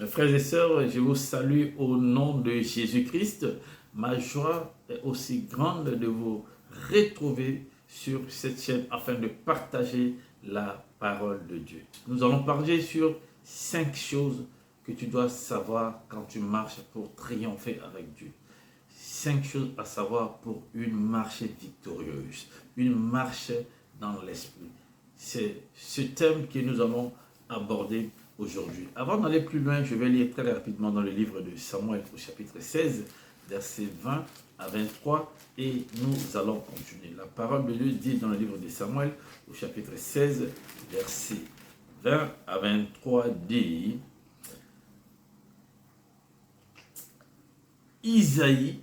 Mes frères et sœurs, je vous salue au nom de Jésus-Christ. Ma joie est aussi grande de vous retrouver sur cette chaîne afin de partager la parole de Dieu. Nous allons parler sur 5 choses que tu dois savoir quand tu marches pour triompher avec Dieu. 5 choses à savoir pour une marche victorieuse, une marche dans l'esprit. C'est ce thème que nous allons aborder aujourd'hui. Avant d'aller plus loin, je vais lire très rapidement dans le livre de Samuel au chapitre 16, versets 20 à 23, et nous allons continuer. La parole de Dieu dit dans le livre de Samuel au chapitre 16, versets 20 à 23, dit: Isaïe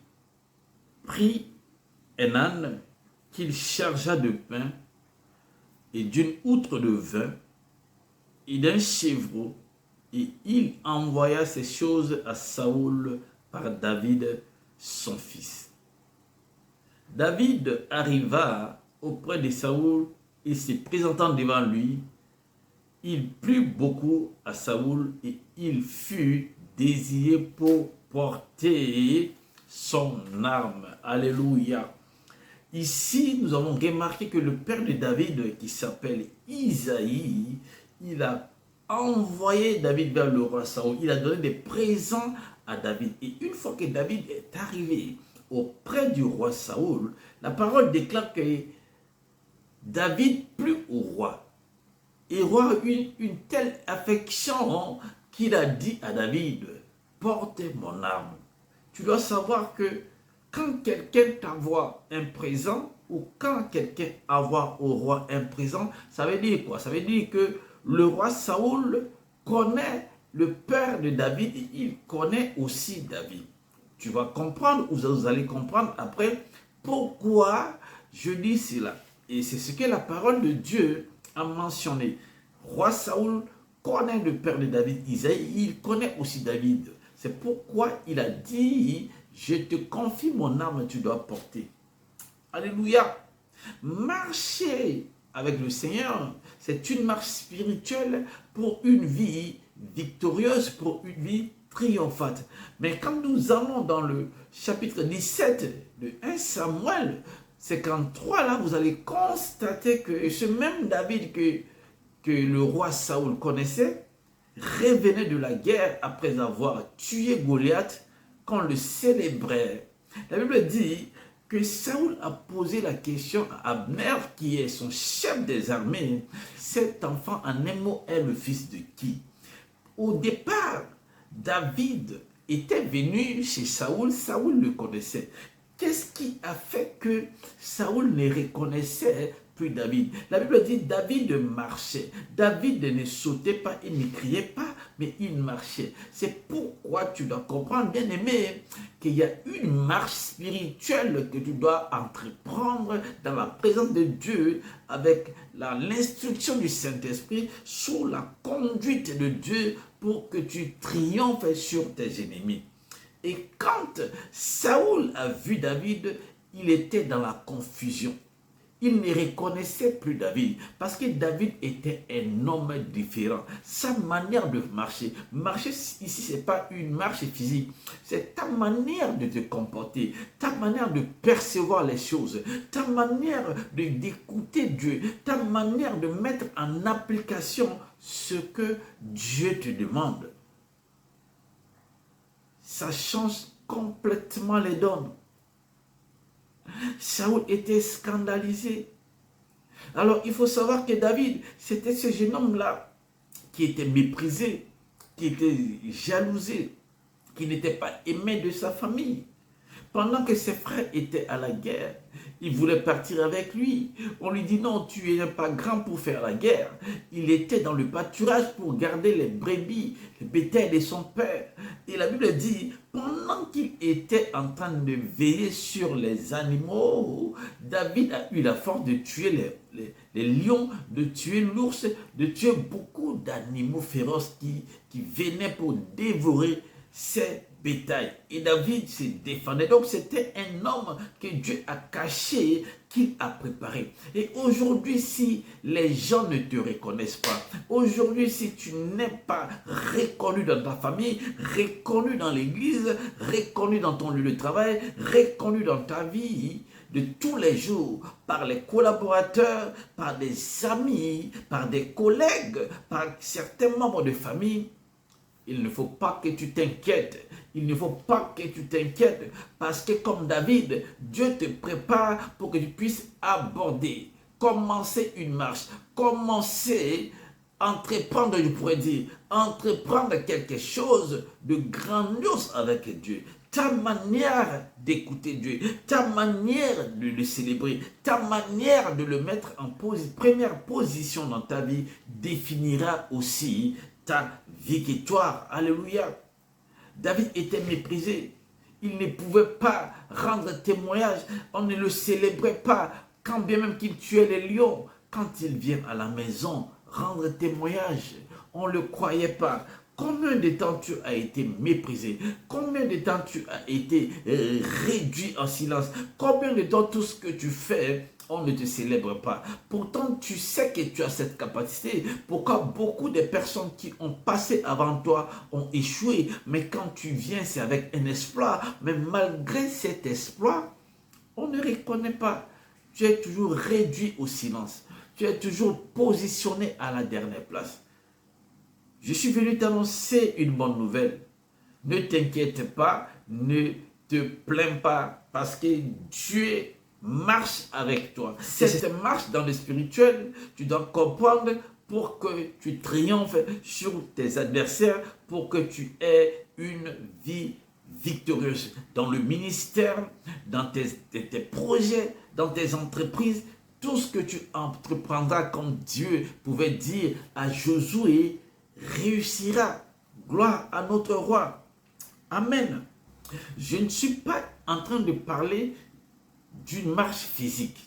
prit un âne qu'il chargea de pain et d'une outre de vin et d'un chevreau, et il envoya ces choses à Saoul par David, son fils. David arriva auprès de Saoul et se présentant devant lui, il plut beaucoup à Saoul et il fut désiré pour porter son arme. Alléluia. Ici, nous avons remarqué que le père de David, qui s'appelle Isaïe, il a envoyé David vers le roi Saoul. Il a donné des présents à David. Et une fois que David est arrivé auprès du roi Saoul, la parole déclare que David plut au roi. Et le roi a eu une telle affection qu'il a dit à David: porte mon arme. Tu dois savoir que quand quelqu'un t'envoie un présent, ou quand quelqu'un envoie au roi un présent, ça veut dire quoi? Ça veut dire que le roi Saoul connaît le père de David et il connaît aussi David. Tu vas comprendre, ou vous allez comprendre après pourquoi je dis cela. Et c'est ce que la parole de Dieu a mentionné. Roi Saoul connaît le père de David, Isaïe, il connaît aussi David. C'est pourquoi il a dit: je te confie mon arme, tu dois porter. Alléluia. Marcher avec le Seigneur, c'est une marche spirituelle pour une vie victorieuse, pour une vie triomphante. Mais quand nous allons dans le chapitre 17 de 1 Samuel 53, là, vous allez constater que ce même David que le roi Saoul connaissait revenait de la guerre après avoir tué Goliath qu'on le célébrait. La Bible dit que Saoul a posé la question à Abner, qui est son chef des armées: cet enfant en un mot est le fils de qui? Au départ, David était venu chez Saoul, Saoul le connaissait. Qu'est-ce qui a fait que Saoul ne reconnaissait plus David? La Bible dit: David marchait. David ne sautait pas, il ne criait pas, mais il marchait. C'est pourquoi tu dois comprendre, bien aimé, qu'il y a une marche spirituelle que tu dois entreprendre dans la présence de Dieu, avec l'instruction du Saint-Esprit, sous la conduite de Dieu, pour que tu triomphes sur tes ennemis. Et quand Saoul a vu David, il était dans la confusion. Il ne reconnaissait plus David parce que David était un homme différent. Sa manière de marcher, ici, ce n'est pas une marche physique, c'est ta manière de te comporter, ta manière de percevoir les choses, ta manière d'écouter Dieu, ta manière de mettre en application ce que Dieu te demande. Ça change complètement les donnes. Saoul était scandalisé. Alors il faut savoir que David, c'était ce jeune homme-là qui était méprisé, qui était jalousé, qui n'était pas aimé de sa famille. Pendant que ses frères étaient à la guerre, il voulait partir avec lui. On lui dit: non, tu n'es pas grand pour faire la guerre. Il était dans le pâturage pour garder les brebis, les bétails de son père. Et la Bible dit: pendant qu'il était en train de veiller sur les animaux, David a eu la force de tuer les lions, de tuer l'ours, de tuer beaucoup d'animaux féroces qui venaient pour dévorer ses bétails. Et David se défendait. Donc c'était un homme que Dieu a caché, qu'il a préparé. Et aujourd'hui, si les gens ne te reconnaissent pas, aujourd'hui, si tu n'es pas reconnu dans ta famille, reconnu dans l'église, reconnu dans ton lieu de travail, reconnu dans ta vie de tous les jours, par les collaborateurs, par des amis, par des collègues, par certains membres de famille, il ne faut pas que tu t'inquiètes. Il ne faut pas que tu t'inquiètes parce que comme David, Dieu te prépare pour que tu puisses aborder, commencer une marche, commencer, entreprendre, je pourrais dire, entreprendre quelque chose de grandiose avec Dieu. Ta manière d'écouter Dieu, ta manière de le célébrer, ta manière de le mettre en première position dans ta vie définira aussi ta victoire. Alléluia. David était méprisé. Il ne pouvait pas rendre témoignage. On ne le célébrait pas. Quand bien même qu'il tuait les lions, quand il vient à la maison rendre témoignage, on ne le croyait pas. Combien de temps tu as été méprisé? Combien de temps tu as été réduit en silence? Combien de temps tout ce que tu fais, on ne te célèbre pas? Pourtant, tu sais que tu as cette capacité. Pourquoi beaucoup de personnes qui ont passé avant toi ont échoué? Mais quand tu viens, c'est avec un exploit. Mais malgré cet exploit, on ne reconnaît pas. Tu es toujours réduit au silence. Tu es toujours positionné à la dernière place. Je suis venu t'annoncer une bonne nouvelle. Ne t'inquiète pas, ne te plains pas, parce que Dieu marche avec toi. Cette marche dans le spirituel, tu dois comprendre pour que tu triomphes sur tes adversaires, pour que tu aies une vie victorieuse dans le ministère, dans tes projets, dans tes entreprises. Tout ce que tu entreprendras comme Dieu pouvait dire à Josué, réussira. Gloire à notre roi. Amen. Je ne suis pas en train de parler d'une marche physique.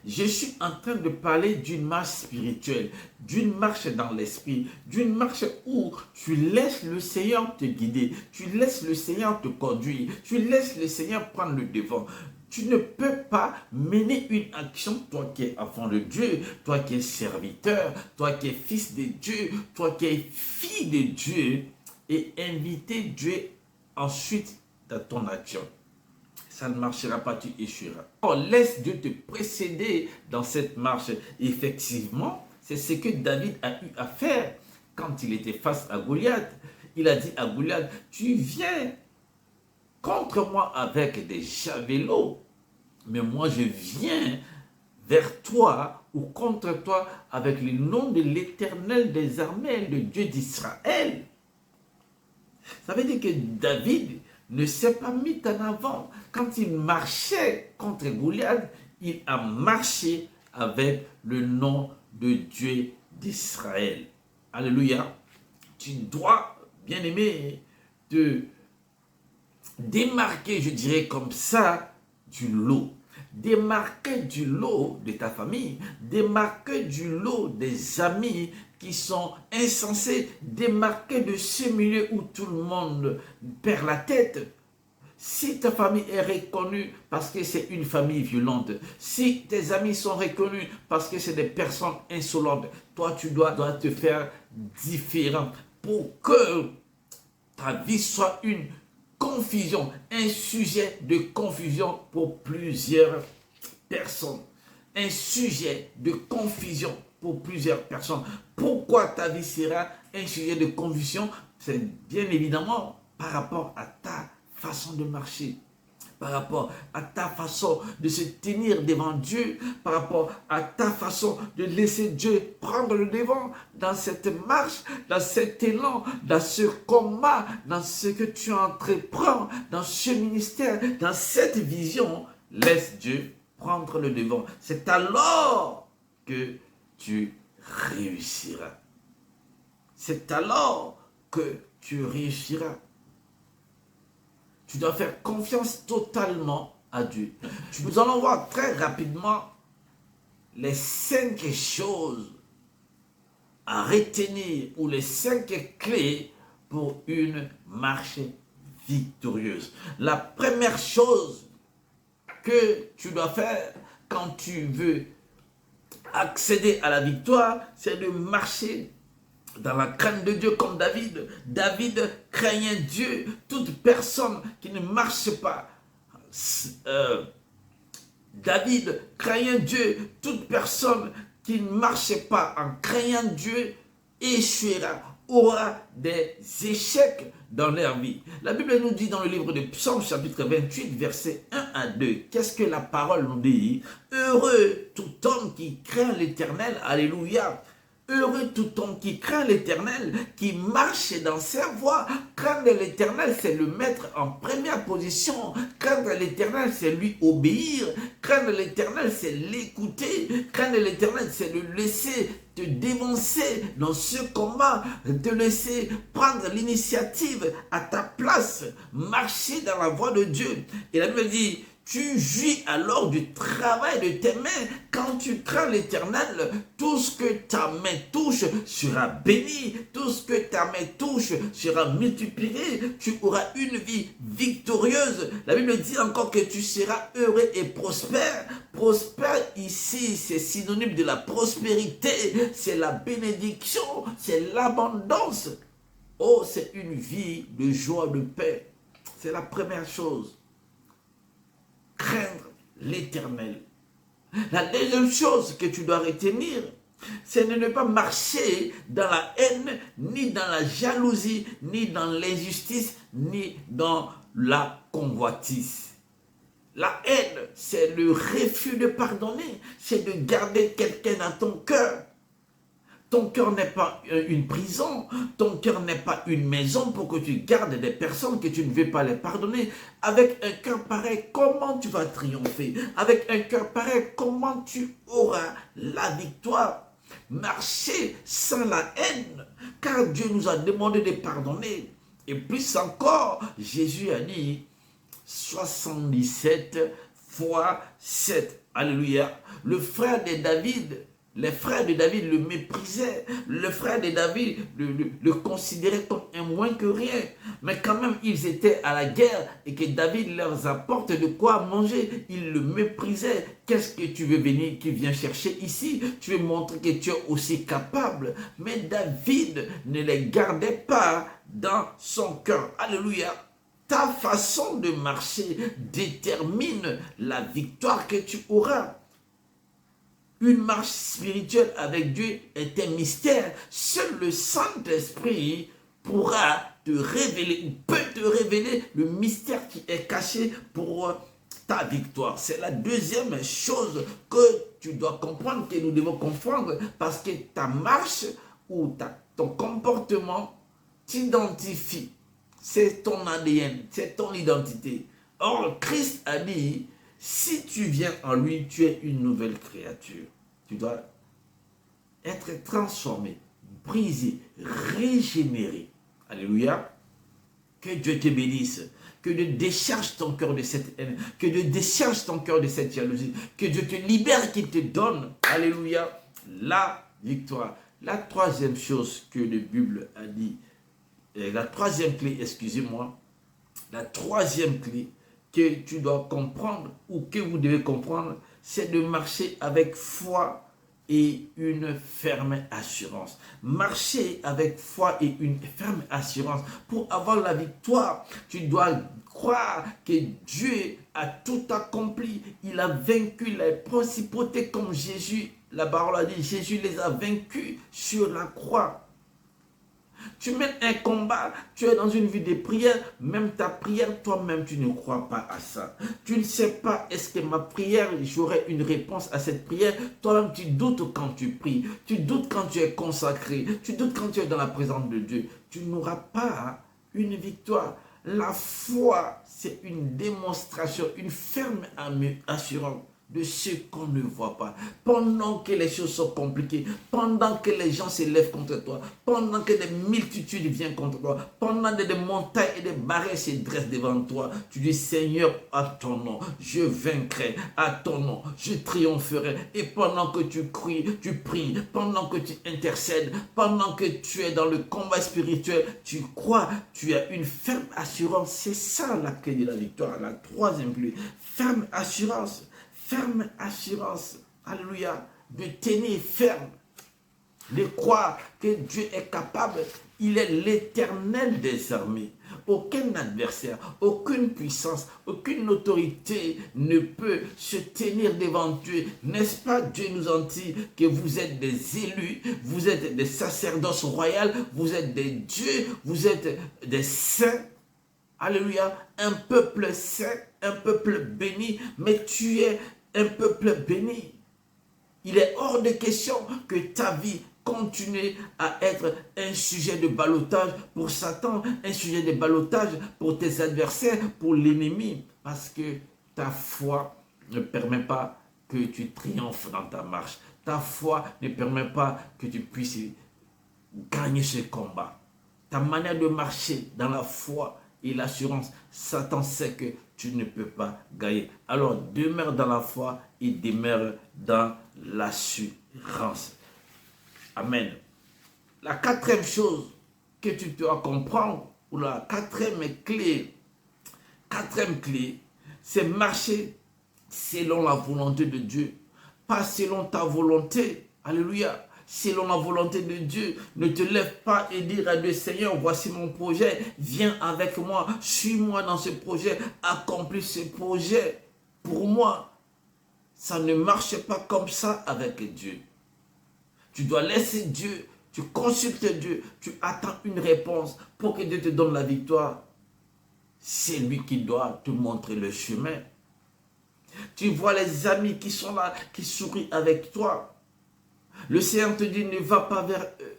Je suis en train de parler d'une marche spirituelle, d'une marche dans l'esprit, d'une marche où tu laisses le Seigneur te guider, tu laisses le Seigneur te conduire, tu laisses le Seigneur prendre le devant. Tu ne peux pas mener une action, toi qui es enfant de Dieu, toi qui es serviteur, toi qui es fils de Dieu, toi qui es fille de Dieu, et inviter Dieu ensuite dans ton action. Ça ne marchera pas, tu échoueras. Alors, laisse Dieu te précéder dans cette marche. Effectivement, c'est ce que David a eu à faire quand il était face à Goliath. Il a dit à Goliath, tu viens contre moi avec des javelots, mais moi je viens vers toi ou contre toi avec le nom de l'Éternel des armées, le Dieu d'Israël. Ça veut dire que David ne s'est pas mis en avant. Quand il marchait contre Goliath, il a marché avec le nom de Dieu d'Israël. Alléluia. Tu dois, bien aimé, te démarquer, je dirais comme ça, du lot. Démarquer du lot de ta famille, démarquer du lot des amis qui sont insensés, démarquer de ce milieu où tout le monde perd la tête. Si ta famille est reconnue parce que c'est une famille violente, si tes amis sont reconnus parce que c'est des personnes insolentes, toi tu dois te faire différent pour que ta vie soit une confusion, un sujet de confusion pour plusieurs personnes. Un sujet de confusion pour plusieurs personnes. Pourquoi ta vie sera un sujet de confusion? C'est bien évidemment par rapport à ta façon de marcher, par rapport à ta façon de se tenir devant Dieu, par rapport à ta façon de laisser Dieu prendre le devant dans cette marche, dans cet élan, dans ce combat, dans ce que tu entreprends, dans ce ministère, dans cette vision. Laisse Dieu prendre le devant. C'est alors que tu réussiras. C'est alors que tu réussiras. Tu dois faire confiance totalement à Dieu. Nous allons voir très rapidement les 5 choses à retenir ou les 5 clés pour une marche victorieuse. La première chose que tu dois faire quand tu veux accéder à la victoire, c'est de marcher dans la crainte de Dieu comme David. David craignait Dieu. Toute personne qui ne marche pas, David craignait Dieu. Toute personne qui ne marche pas en craignant Dieu échouera, aura des échecs dans leur vie. La Bible nous dit dans le livre de Psaume chapitre 28 versets 1 à 2, qu'est-ce que la parole nous dit? Heureux tout homme qui craint l'Éternel, alléluia. Heureux tout homme qui craint l'Éternel, qui marche dans ses voies. Craindre l'Éternel, c'est le mettre en première position. Craindre l'Éternel, c'est lui obéir. Craindre l'Éternel, c'est l'écouter. Craindre l'Éternel, c'est le laisser te dévancer dans ce combat, te laisser prendre l'initiative à ta place, marcher dans la voie de Dieu. Et la Bible dit, tu jouis alors du travail de tes mains. Quand tu crains l'Éternel, tout ce que ta main touche sera béni. Tout ce que ta main touche sera multiplié. Tu auras une vie victorieuse. La Bible dit encore que tu seras heureux et prospère. Prospère ici, c'est synonyme de la prospérité. C'est la bénédiction. C'est l'abondance. Oh, c'est une vie de joie, de paix. C'est la première chose. Craindre l'Éternel. La deuxième chose que tu dois retenir, c'est de ne pas marcher dans la haine, ni dans la jalousie, ni dans l'injustice, ni dans la convoitise. La haine, c'est le refus de pardonner, c'est de garder quelqu'un dans ton cœur. Ton cœur n'est pas une prison, ton cœur n'est pas une maison pour que tu gardes des personnes que tu ne veux pas les pardonner. Avec un cœur pareil, comment tu vas triompher? Avec un cœur pareil, comment tu auras la victoire? Marcher sans la haine, car Dieu nous a demandé de pardonner. Et plus encore, Jésus a dit 77 fois 7. Alléluia. Le frère de David, les frères de David le méprisaient. Le frère de David le considérait comme un moins que rien. Mais quand même, ils étaient à la guerre et que David leur apporte de quoi manger. Ils le méprisaient. Qu'est-ce que tu veux venir, qui vient chercher ici? Tu veux montrer que tu es aussi capable. Mais David ne les gardait pas dans son cœur. Alléluia. Ta façon de marcher détermine la victoire que tu auras. Une marche spirituelle avec Dieu est un mystère. Seul le Saint-Esprit pourra te révéler, ou peut te révéler le mystère qui est caché pour ta victoire. C'est la deuxième chose que tu dois comprendre, que nous devons comprendre, parce que ta marche ou ton comportement t'identifie. C'est ton ADN, c'est ton identité. Or, Christ a dit, si tu viens en lui, tu es une nouvelle créature. Tu dois être transformé, brisé, régénéré. Alléluia. Que Dieu te bénisse. Que Dieu décharge ton cœur de cette haine. Que Dieu décharge ton cœur de cette jalousie. Que Dieu te libère, qu'il te donne. Alléluia. La victoire. La troisième chose que la Bible a dit, la troisième clé, excusez-moi, la troisième clé que tu dois comprendre ou que vous devez comprendre, c'est de marcher avec foi et une ferme assurance. Marcher avec foi et une ferme assurance. Pour avoir la victoire, tu dois croire que Dieu a tout accompli. Il a vaincu les principautés comme Jésus, la parole a dit, Jésus les a vaincus sur la croix. Tu mènes un combat, tu es dans une vie de prière, même ta prière, toi-même, tu ne crois pas à ça. Tu ne sais pas, est-ce que ma prière, j'aurai une réponse à cette prière? Toi-même, tu doutes quand tu pries, tu doutes quand tu es consacré, tu doutes quand tu es dans la présence de Dieu. Tu n'auras pas une victoire. La foi, c'est une démonstration, une ferme assurance de ce qu'on ne voit pas. Pendant que les choses sont compliquées, pendant que les gens se lèvent contre toi, pendant que des multitudes viennent contre toi, pendant que des montagnes et des barrières se dressent devant toi, tu dis Seigneur, à ton nom, je vaincrai, à ton nom, je triompherai. Et pendant que tu pries, pendant que tu intercèdes, pendant que tu es dans le combat spirituel, tu crois, tu as une ferme assurance. C'est ça la clé de la victoire, la troisième clé. Ferme assurance. Ferme assurance, alléluia, de tenir ferme, de croire que Dieu est capable. Il est l'Éternel des armées. Aucun adversaire, aucune puissance, aucune autorité ne peut se tenir devant Dieu. N'est-ce pas, Dieu nous en dit que vous êtes des élus, vous êtes des sacerdoces royaux, vous êtes des dieux, vous êtes des saints. Alléluia, un peuple saint, un peuple béni, mais tu es un peuple béni. Il est hors de question que ta vie continue à être un sujet de ballottage pour Satan, un sujet de ballottage pour tes adversaires, pour l'ennemi, parce que ta foi ne permet pas que tu triomphes dans ta marche. Ta foi ne permet pas que tu puisses gagner ce combat. Ta manière de marcher dans la foi et l'assurance, Satan sait que tu ne peux pas gagner. Alors demeure dans la foi et demeure dans l'assurance. Amen. La quatrième chose que tu dois comprendre, ou la quatrième clé, c'est marcher selon la volonté de Dieu, pas selon ta volonté. Alléluia. Selon la volonté de Dieu, ne te lève pas et dire à Dieu, Seigneur, voici mon projet, viens avec moi, suis-moi dans ce projet, accomplis ce projet. Pour moi, ça ne marche pas comme ça avec Dieu. Tu dois laisser Dieu, tu consultes Dieu, tu attends une réponse pour que Dieu te donne la victoire. C'est lui qui doit te montrer le chemin. Tu vois les amis qui sont là, qui sourient avec toi. Le Seigneur te dit, ne va pas vers eux.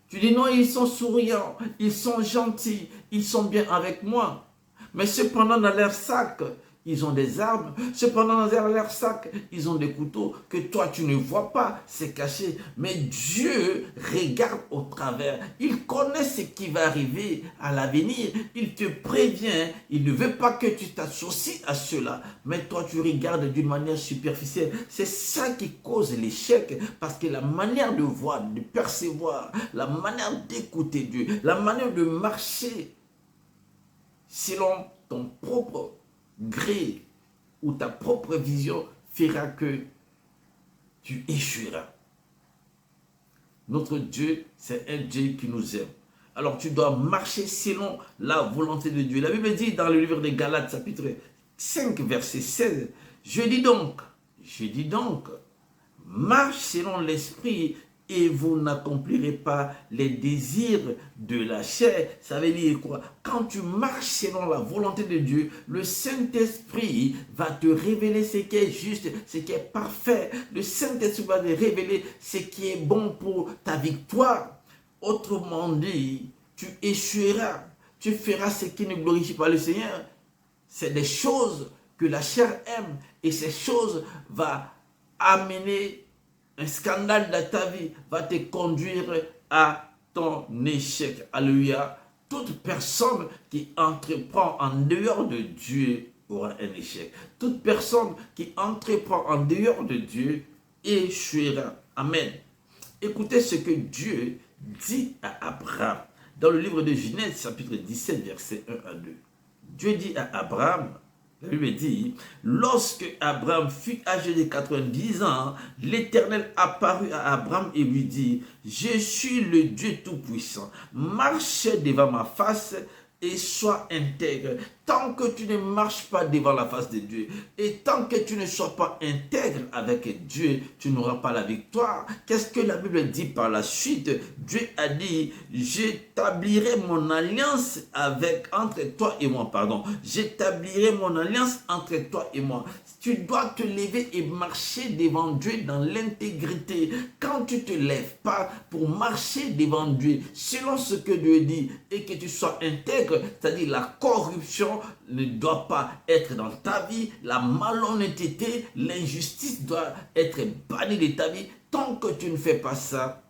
Tu dis, non, ils sont souriants, ils sont gentils, ils sont bien avec moi. Mais cependant, dans leur sac, ils ont des armes. Cependant, dans leur sac, ils ont des couteaux que toi, tu ne vois pas, c'est caché. Mais Dieu regarde au travers. Il connaît ce qui va arriver à l'avenir. Il te prévient. Il ne veut pas que tu t'associes à cela. Mais toi, tu regardes d'une manière superficielle. C'est ça qui cause l'échec. Parce que la manière de voir, de percevoir, la manière d'écouter Dieu, la manière de marcher selon ton propre gré ou ta propre vision fera que tu échoueras. Notre Dieu, c'est un Dieu qui nous aime. Alors tu dois marcher selon la volonté de Dieu. La Bible dit dans le livre de Galates, chapitre 5, verset 16, je dis donc, marche selon l'esprit et vous n'accomplirez pas les désirs de la chair. Ça veut dire quoi? Quand tu marches selon la volonté de Dieu, le Saint-Esprit va te révéler ce qui est juste, ce qui est parfait. Le Saint-Esprit va te révéler ce qui est bon pour ta victoire. Autrement dit, tu échoueras. Tu feras ce qui ne glorifie pas le Seigneur. C'est des choses que la chair aime et ces choses vont amener un scandale dans ta vie, va te conduire à ton échec. Alléluia. Toute personne qui entreprend en dehors de Dieu aura un échec. Toute personne qui entreprend en dehors de Dieu échouera. Amen. Écoutez ce que Dieu dit à Abraham dans le livre de Genèse, chapitre 17, versets 1 à 2. Dieu dit à Abraham, la Bible dit, lorsque Abraham fut âgé de 90 ans, l'Éternel apparut à Abraham et lui dit, je suis le Dieu Tout-Puissant, marche devant ma face et sois intègre. Tant que tu ne marches pas devant la face de Dieu et tant que tu ne sois pas intègre avec Dieu, tu n'auras pas la victoire. Qu'est-ce que la Bible dit par la suite? Dieu a dit, j'établirai mon alliance entre toi et moi. J'établirai mon alliance entre toi et moi. Tu dois te lever et marcher devant Dieu dans l'intégrité. Quand tu ne te lèves pas pour marcher devant Dieu selon ce que Dieu dit et que tu sois intègre, c'est-à-dire la corruption corruption ne doit pas être dans ta vie. La malhonnêteté, l'injustice doit être bannie de ta vie. Tant que tu ne fais pas ça,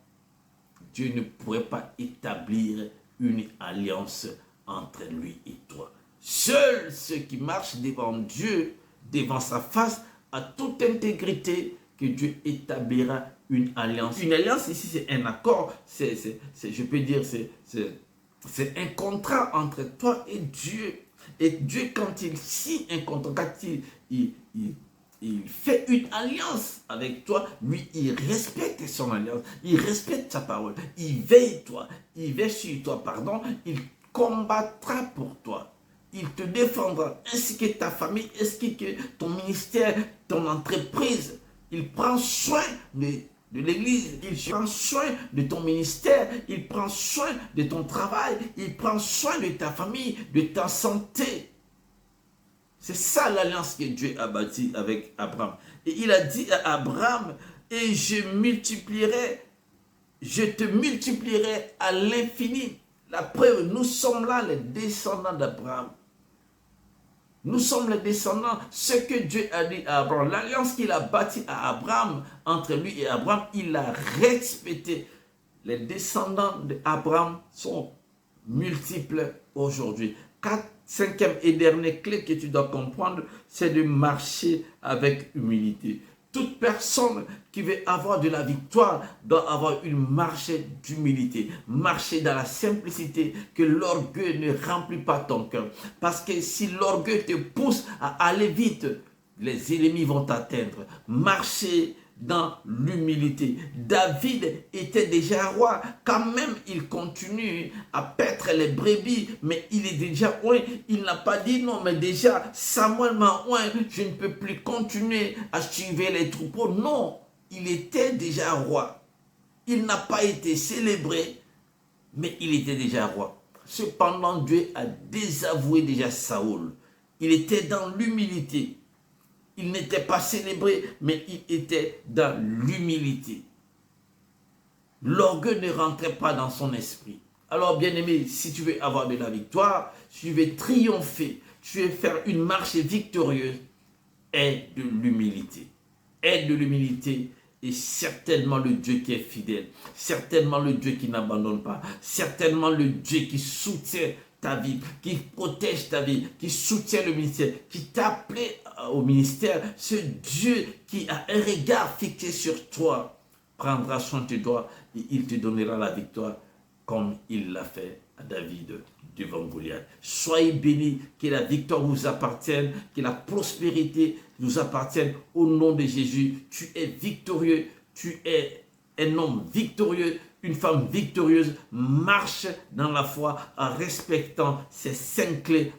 Dieu ne pourrait pas établir une alliance entre lui et toi. Seuls ceux qui marchent devant Dieu, devant sa face, à toute intégrité, que Dieu établira une alliance. Une alliance ici, c'est un accord, je peux dire, c'est un contrat entre toi et Dieu. Et Dieu, quand il signe un contrat, quand il fait une alliance avec toi, lui, il respecte son alliance, il respecte sa parole, il veille sur toi, pardon, il combattra pour toi. Il te défendra, ainsi que ta famille, ainsi que ton ministère, ton entreprise. Il prend soin de l'église, il prend soin de ton ministère, il prend soin de ton travail, il prend soin de ta famille, de ta santé. C'est ça l'alliance que Dieu a bâtie avec Abraham. Et il a dit à Abraham, et je te multiplierai à l'infini. La preuve, nous sommes là les descendants d'Abraham. Nous sommes les descendants, ce que Dieu a dit à Abraham, l'alliance qu'il a bâtie à Abraham, entre lui et Abraham, il l'a respecté. Les descendants d'Abraham sont multiples aujourd'hui. Cinquième et dernière clé que tu dois comprendre, c'est de marcher avec humilité. Toute personne qui veut avoir de la victoire doit avoir une marche d'humilité. Marcher dans la simplicité, que l'orgueil ne remplit pas ton cœur. Parce que si l'orgueil te pousse à aller vite, les ennemis vont t'atteindre. Marcher dans l'humilité. David était déjà roi. Quand même, il continue à paître les brebis, mais il est déjà oint. Il n'a pas dit non, mais déjà, Samuel m'a oint. Je ne peux plus continuer à suivre les troupeaux. Non, il était déjà roi. Il n'a pas été célébré, mais il était déjà roi. Cependant, Dieu a désavoué déjà Saoul. Il était dans l'humilité. Il n'était pas célébré, mais il était dans l'humilité. L'orgueil ne rentrait pas dans son esprit. Alors, bien-aimé, si tu veux avoir de la victoire, si tu veux triompher, tu veux faire une marche victorieuse, aie de l'humilité. Aie de l'humilité et certainement le Dieu qui est fidèle, certainement le Dieu qui n'abandonne pas, certainement le Dieu qui soutient ta vie, qui protège ta vie, qui soutient le ministère, qui t'a appelé au ministère. Ce Dieu qui a un regard fixé sur toi prendra soin de toi et il te donnera la victoire comme il l'a fait à David devant Goliath. Soyez bénis, que la victoire vous appartienne, que la prospérité vous appartienne au nom de Jésus. Tu es victorieux, tu es un homme victorieux, une femme victorieuse. Marche dans la foi en respectant ces 5 clés